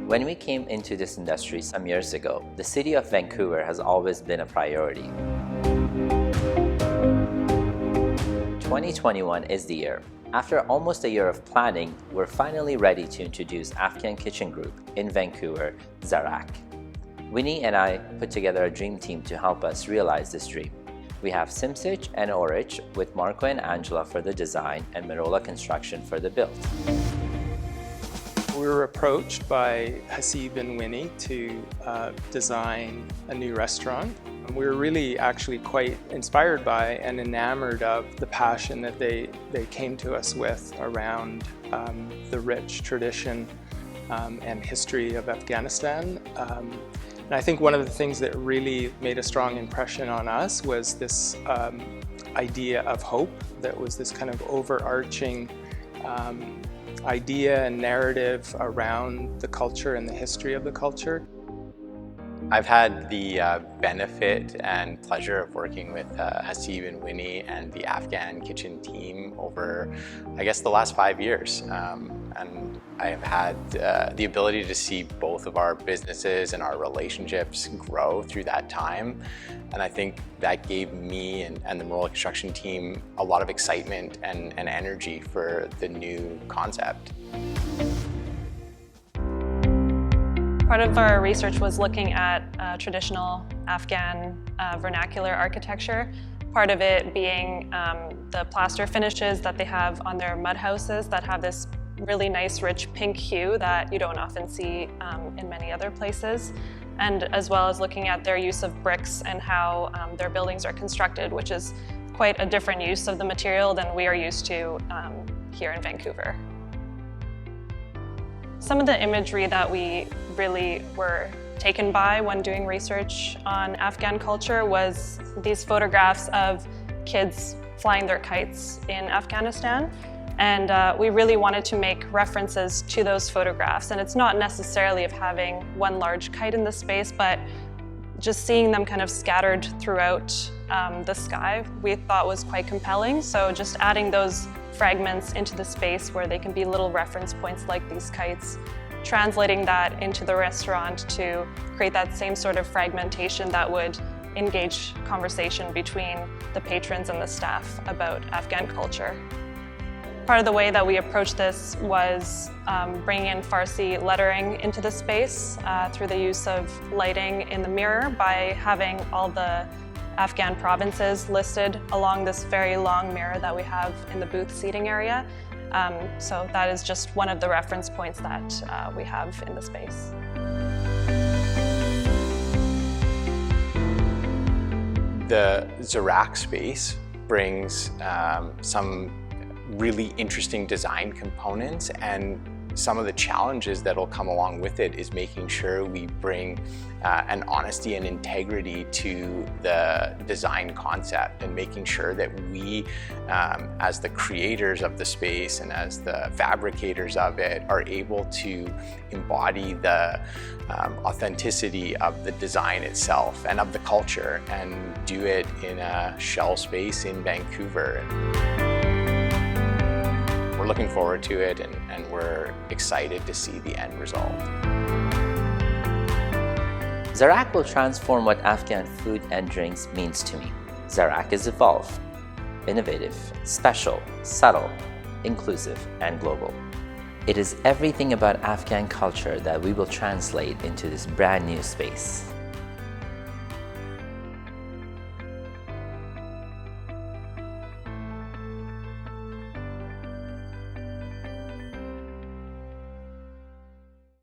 When we came into this industry some years ago, the city of Vancouver has always been a priority. 2021 is the year. After almost a year of planning, we're finally ready to introduce Afghan Kitchen Group in Vancouver, Zarak. Winnie and I put together a dream team to help us realize this dream. We have Simsich and Orich with Marco and Angela for the design and Marola Construction for the build. We were approached by Hasib and Winnie to design a new restaurant. We were really actually quite inspired by and enamored of the passion that they came to us with around the rich tradition and history of Afghanistan. And I think one of the things that really made a strong impression on us was this idea of hope that was this kind of overarching idea and narrative around the culture and the history of the culture. I've had the benefit and pleasure of working with Hasib and Winnie and the Afghan kitchen team over, I guess, the last 5 years. And I've had the ability to see both of our businesses and our relationships grow through that time. And I think that gave me and the Marola Construction team a lot of excitement and energy for the new concept. Part of our research was looking at traditional Afghan vernacular architecture. Part of it being the plaster finishes that they have on their mud houses that have this really nice rich pink hue that you don't often see in many other places. And as well as looking at their use of bricks and how their buildings are constructed, which is quite a different use of the material than we are used to here in Vancouver. Some of the imagery that we really were taken by when doing research on Afghan culture was these photographs of kids flying their kites in Afghanistan. And we really wanted to make references to those photographs. And it's not necessarily of having one large kite in the space, but just seeing them kind of scattered throughout the sky we thought was quite compelling. So just adding those fragments into the space where they can be little reference points like these kites, translating that into the restaurant to create that same sort of fragmentation that would engage conversation between the patrons and the staff about Afghan culture. Part of the way that we approached this was bringing in Farsi lettering into the space through the use of lighting in the mirror by having all the Afghan provinces listed along this very long mirror that we have in the booth seating area. So that is just one of the reference points that we have in the space. The Zarak space brings some really interesting design components, and some of the challenges that'll come along with it is making sure we bring an honesty and integrity to the design concept, and making sure that we, as the creators of the space and as the fabricators of it, are able to embody the authenticity of the design itself and of the culture, and do it in a shell space in Vancouver. We're looking forward to it, and we're excited to see the end result. Zarak will transform what Afghan food and drinks means to me. Zarak is evolved, innovative, special, subtle, inclusive, and global. It is everything about Afghan culture that we will translate into this brand new space.